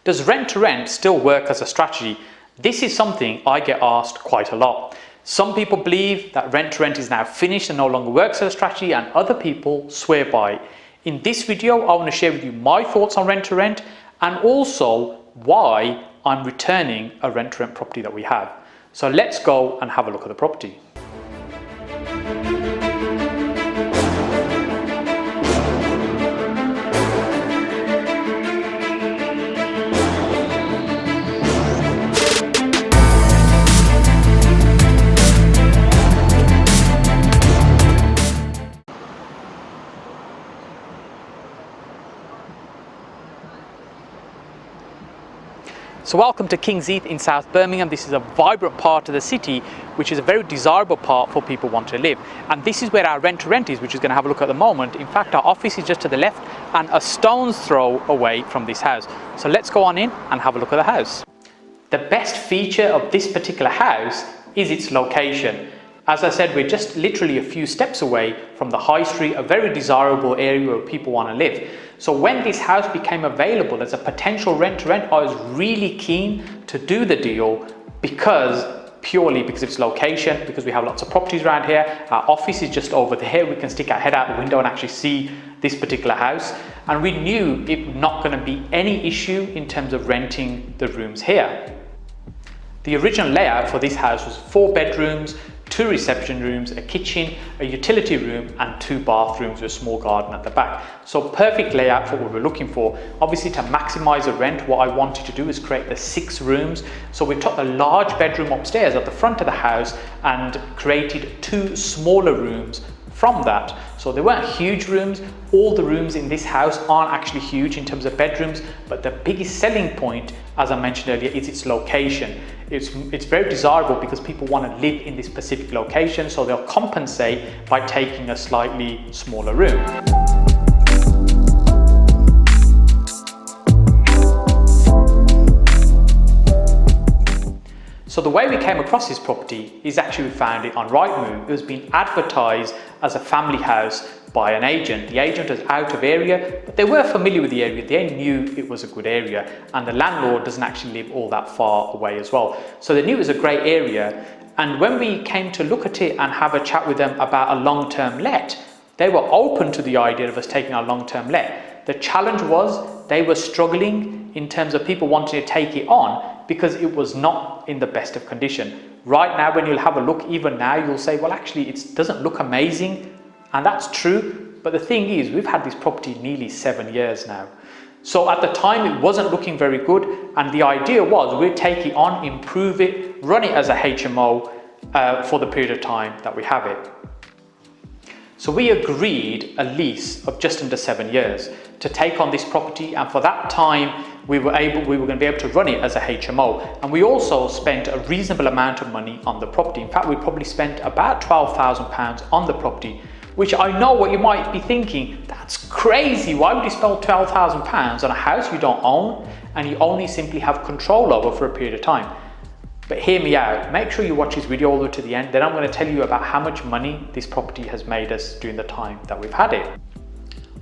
Does rent to rent still work as a strategy? This is something I get asked quite a lot. Some people believe that rent to rent is now finished and no longer works as a strategy, and other people swear by it. In this video, I want to share with you my thoughts on rent to rent and also why I'm returning a rent to rent property that we have. So let's go and have a look at the property. So welcome to King's Heath in South Birmingham. This is a vibrant part of the city, which is a very desirable part for people who want to live. And this is where our rent to rent is, which is going to have a look at the moment. In fact, our office is just to the left and a stone's throw away from this house. So let's go on in and have a look at the house. The best feature of this particular house is its location. As I said, we're just literally a few steps away from the high street, a very desirable area where people want to live. So when this house became available as a potential rent to rent, I was really keen to do the deal purely because of its location, because we have lots of properties around here. Our office is just over there. We can stick our head out the window and actually see this particular house. And we knew it was not going to be any issue in terms of renting the rooms here. The original layout for this house was 4 bedrooms, 2 reception rooms, a kitchen, a utility room and 2 bathrooms with a small garden at the back. So perfect layout for what we're looking for. Obviously, to maximize the rent, what I wanted to do is create the 6 rooms. So we took the large bedroom upstairs at the front of the house and created 2 smaller rooms from that. So they weren't huge rooms. All the rooms in this house aren't actually huge in terms of bedrooms, but the biggest selling point, as I mentioned earlier, is its location. It's very desirable because people want to live in this specific location, so they'll compensate by taking a slightly smaller room. So the way we came across this property is actually we found it on Rightmove. It was being advertised as a family house by an agent. The agent was out of area, but they were familiar with the area. They knew it was a good area, and the landlord doesn't actually live all that far away as well. So they knew it was a great area. And when we came to look at it and have a chat with them about a long-term let, they were open to the idea of us taking our long-term let. The challenge was they were struggling in terms of people wanting to take it on because it was not in the best of condition. Right now, when you'll have a look, even now, you'll say, well, actually, it doesn't look amazing. And that's true. But the thing is, we've had this property nearly 7 years now. So at the time, it wasn't looking very good. And the idea was we'd take it on, improve it, run it as a HMO for the period of time that we have it. So we agreed a lease of just under 7 years to take on this property, and for that time we were going to be able to run it as a HMO. And we also spent a reasonable amount of money on the property. In fact, we probably spent about £12,000 on the property, which I know what you might be thinking, that's crazy. Why would you spend £12,000 on a house you don't own and you only simply have control over for a period of time? But hear me out, make sure you watch this video all the way to the end, then I'm going to tell you about how much money this property has made us during the time that we've had it.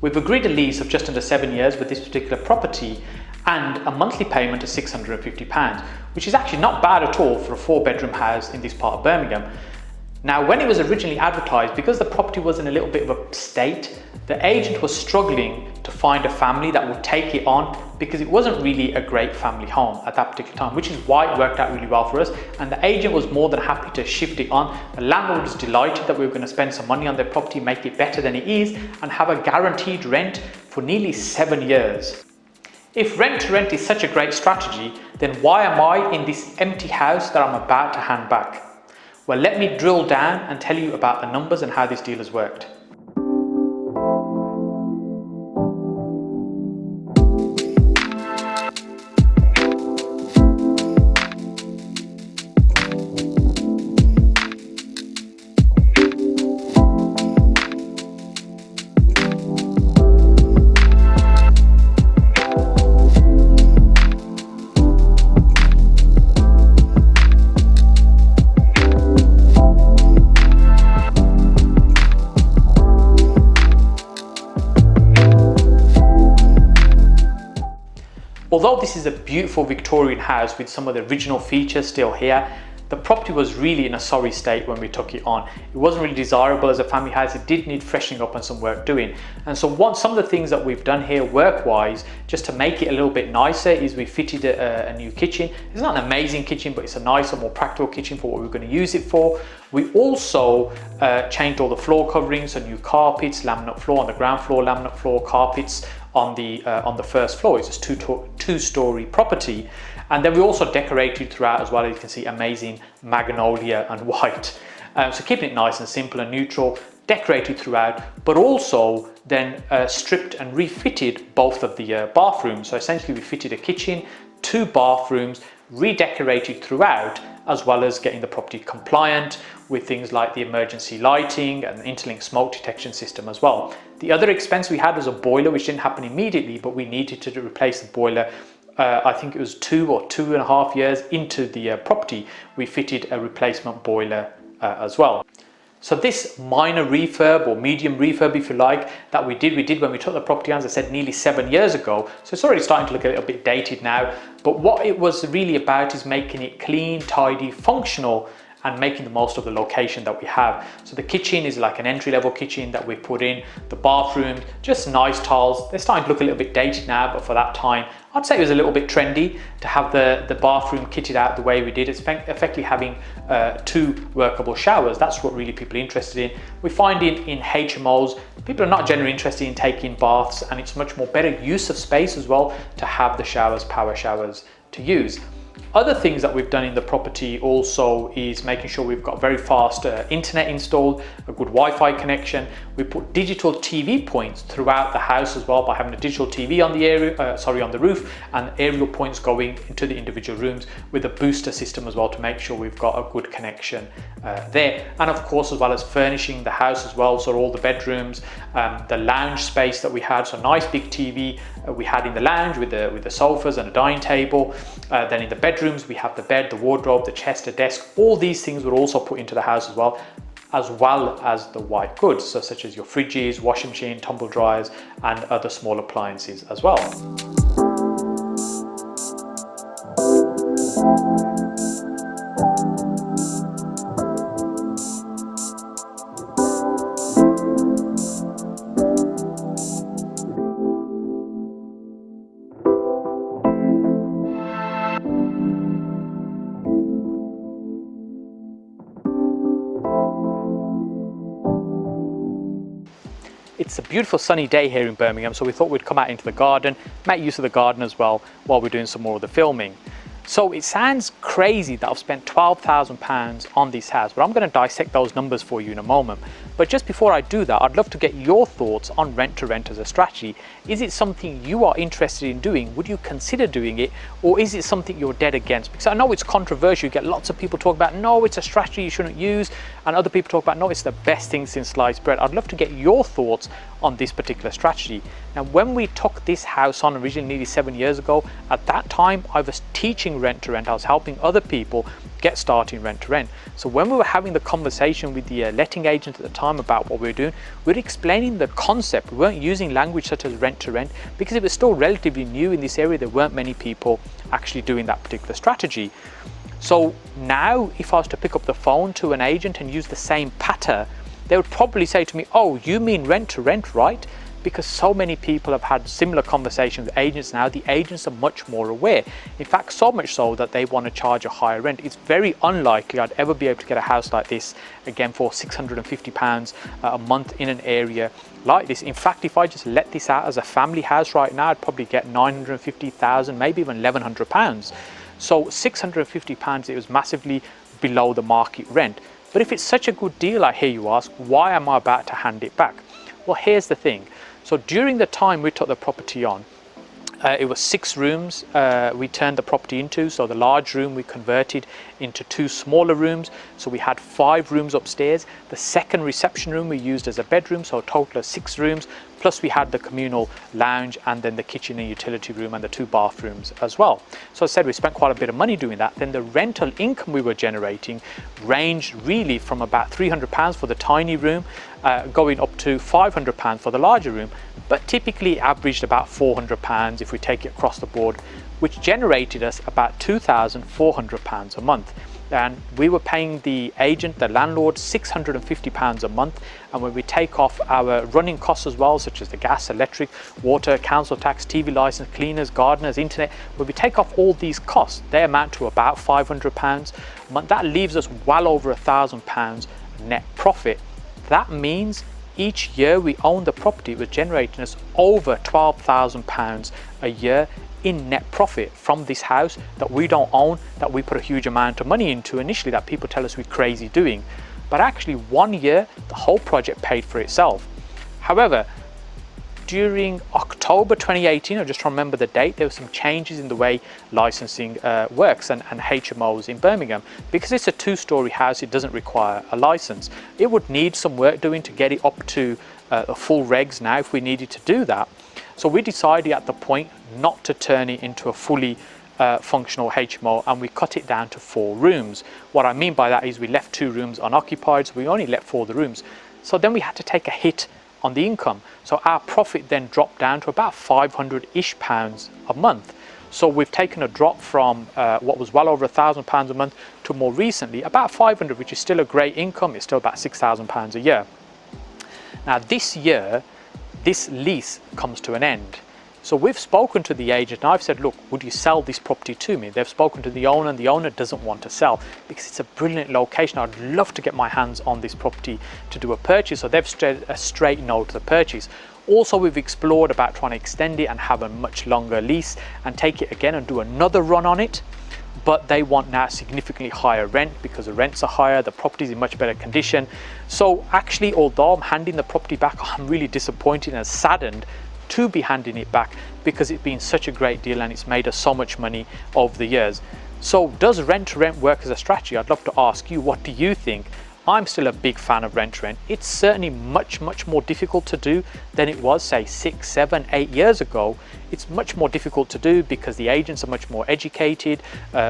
We've agreed a lease of just under 7 years with this particular property and a monthly payment of £650, which is actually not bad at all for a 4-bedroom house in this part of Birmingham. Now, when it was originally advertised, because the property was in a little bit of a state, the agent was struggling to find a family that would take it on because it wasn't really a great family home at that particular time, which is why it worked out really well for us. And the agent was more than happy to shift it on. The landlord was delighted that we were going to spend some money on their property, make it better than it is, and have a guaranteed rent for nearly 7 years. If rent to rent is such a great strategy, then why am I in this empty house that I'm about to hand back? Well, let me drill down and tell you about the numbers and how this deal has worked. Although this is a beautiful Victorian house with some of the original features still here, the property was really in a sorry state when we took it on. It wasn't really desirable as a family house. It did need freshening up and some work doing. And so some of the things that we've done here work-wise, just to make it a little bit nicer, is we fitted a new kitchen. It's not an amazing kitchen, but it's a nicer, more practical kitchen for what we're going to use it for. We also changed all the floor coverings, so new carpets, laminate floor on the ground floor, laminate floor, carpets on the first floor. It's a two-story property. And then we also decorated throughout as well. As you can see, amazing magnolia and white. So keeping it nice and simple and neutral, decorated throughout, but also then stripped and refitted both of the bathrooms. So essentially we fitted a kitchen, 2 bathrooms, redecorated throughout, as well as getting the property compliant with things like the emergency lighting and the interlinked smoke detection system as well. The other expense we had was a boiler, which didn't happen immediately, but we needed to replace the boiler. I think it was 2 or 2.5 years into the property, we fitted a replacement boiler as well. So this minor refurb or medium refurb, if you like, that we did when we took the property on, as I said, nearly 7 years ago. So it's already starting to look a little bit dated now. But what it was really about is making it clean, tidy, functional, and making the most of the location that we have. So the kitchen is like an entry-level kitchen that we put in, the bathroom, just nice tiles. They're starting to look a little bit dated now, but for that time, I'd say it was a little bit trendy to have the bathroom kitted out the way we did. It's effectively having 2 workable showers. That's what really people are interested in. We find in HMOs, people are not generally interested in taking baths, and it's much more better use of space as well to have the showers, power showers to use. Other things that we've done in the property also is making sure we've got very fast internet installed, a good Wi-Fi connection. We put digital TV points throughout the house as well by having a digital TV on the roof, and aerial points going into the individual rooms with a booster system as well to make sure we've got a good connection there. And of course, as well as furnishing the house as well, so all the bedrooms, the lounge space that we had, so nice big TV we had in the lounge with the sofas and a dining table. Then in the bedrooms we have the bed, the wardrobe, the chest, the desk. All these things were also put into the house as well as the white goods, so such as your fridges, washing machine, tumble dryers, and other small appliances as well. It's a beautiful sunny day here in Birmingham, so we thought we'd come out into the garden, make use of the garden as well while we're doing some more of the filming. So it sounds crazy that I've spent £12,000 on this house, but I'm going to dissect those numbers for you in a moment. But just before I do that, I'd love to get your thoughts on rent to rent as a strategy. Is it something you are interested in doing? Would you consider doing it? Or is it something you're dead against? Because I know it's controversial. You get lots of people talk about, no, it's a strategy you shouldn't use. And other people talk about, no, it's the best thing since sliced bread. I'd love to get your thoughts on this particular strategy. Now, when we took this house on originally nearly 7 years ago, at that time, I was teaching rent to rent. I was helping other people get started in rent to rent. So when we were having the conversation with the letting agent at the time about what we were doing, we were explaining the concept. We weren't using language such as rent to rent because it was still relatively new in this area. There weren't many people actually doing that particular strategy. So now if I was to pick up the phone to an agent and use the same patter, they would probably say to me, oh, you mean rent to rent, right? Because so many people have had similar conversations with agents now. The agents are much more aware. In fact, so much so that they want to charge a higher rent. It's very unlikely I'd ever be able to get a house like this again for £650 a month in an area like this. In fact, if I just let this out as a family house right now, I'd probably get £950,000, maybe even £1,100. So £650, it was massively below the market rent. But if it's such a good deal, I hear you ask, why am I about to hand it back? Well, here's the thing. So during the time we took the property on, it was 6 rooms we turned the property into. So the large room we converted into 2 smaller rooms. So we had 5 rooms upstairs. The second reception room we used as a bedroom, so a total of 6 rooms. Plus we had the communal lounge and then the kitchen and utility room and the 2 bathrooms as well. So I said we spent quite a bit of money doing that. Then the rental income we were generating ranged really from about £300 for the tiny room, going up to £500 for the larger room, but typically averaged about £400 if we take it across the board which generated us about £2,400 a month. And we were paying the agent, the landlord, £650 a month. And when we take off our running costs as well, such as the gas, electric, water, council tax, TV license, cleaners, gardeners, internet, when we take off all these costs, they amount to about £500 a month. That leaves us well over £1,000 net profit. That means each year we own the property, it was generating us over £12,000 a year in net profit from this house that we don't own, that we put a huge amount of money into initially, that people tell us we're crazy doing. But actually 1 year, the whole project paid for itself. However, during October 2018, I just remember the date, there were some changes in the way licensing works and HMOs in Birmingham. Because it's a 2-story house, it doesn't require a license. It would need some work doing to get it up to a full regs now if we needed to do that. So we decided at the point not to turn it into a fully functional HMO, and we cut it down to 4 rooms. What I mean by that is we left 2 rooms unoccupied, so we only let 4 of the rooms. So then we had to take a hit on the income. So our profit then dropped down to about £500-ish a month. So we've taken a drop from what was well over £1,000 a month to more recently about 500, which is still a great income. It's still about £6,000 a year. Now this year, this lease comes to an end. So we've spoken to the agent and I've said, look, would you sell this property to me? They've spoken to the owner and the owner doesn't want to sell because it's a brilliant location. I'd love to get my hands on this property to do a purchase. So they've said a straight no to the purchase. Also, we've explored about trying to extend it and have a much longer lease and take it again and do another run on it. But they want now significantly higher rent because the rents are higher, the property is in much better condition. So actually, although I'm handing the property back, I'm really disappointed and saddened to be handing it back because it's been such a great deal and it's made us so much money over the years. So does rent to rent work as a strategy? I'd love to ask you, what do you think? I'm still a big fan of rent to rent. It's certainly much more difficult to do than it was, say, 6, 7, 8 years ago. It's much more difficult to do because the agents are much more educated.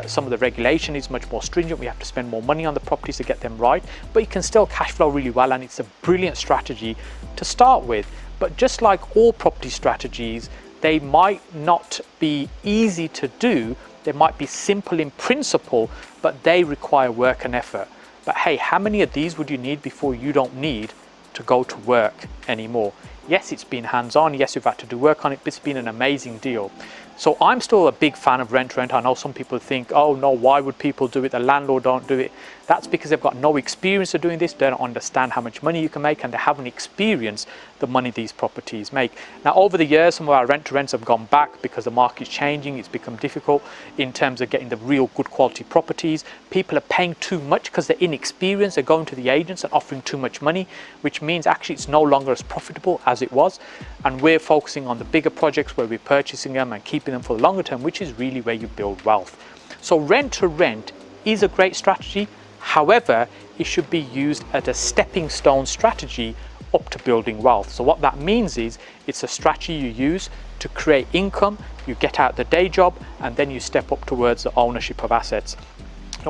Some of the regulation is much more stringent. We have to spend more money on the properties to get them right, but you can still cash flow really well, and it's a brilliant strategy to start with. But just like all property strategies, they might not be easy to do. They might be simple in principle, but they require work and effort. But hey, how many of these would you need before you don't need to go to work anymore? Yes, it's been hands-on. Yes, we've had to do work on it, but it's been an amazing deal. So I'm still a big fan of rent to rent. I know some people think, oh no, why would people do it? The landlord don't do it. That's because they've got no experience of doing this. They don't understand how much money you can make, and they haven't experienced the money these properties make. Now, over the years, some of our rent to rents have gone back because the market's changing. It's become difficult in terms of getting the real good quality properties. People are paying too much because they're inexperienced. They're going to the agents and offering too much money, which means actually it's no longer as profitable as it was. And we're focusing on the bigger projects where we're purchasing them and keeping them for the longer term, which is really where you build wealth. So rent to rent is a great strategy. However, it should be used as a stepping stone strategy up to building wealth. So what that means is it's a strategy you use to create income, you get out the day job, and then you step up towards the ownership of assets.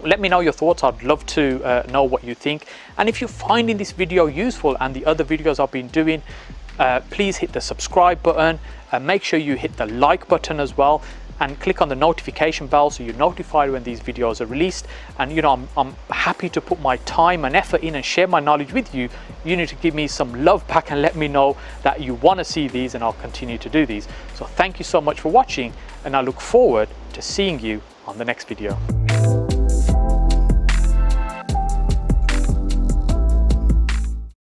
Let me know your thoughts. I'd love to know what you think. And if you're finding this video useful and the other videos I've been doing, please hit the subscribe button and make sure you hit the like button as well, and click on the notification bell so you're notified when these videos are released. And you know, I'm happy to put my time and effort in and share my knowledge with you. You need to give me some love back and let me know that you want to see these, and I'll continue to do these. So thank you so much for watching, and I look forward to seeing you on the next video.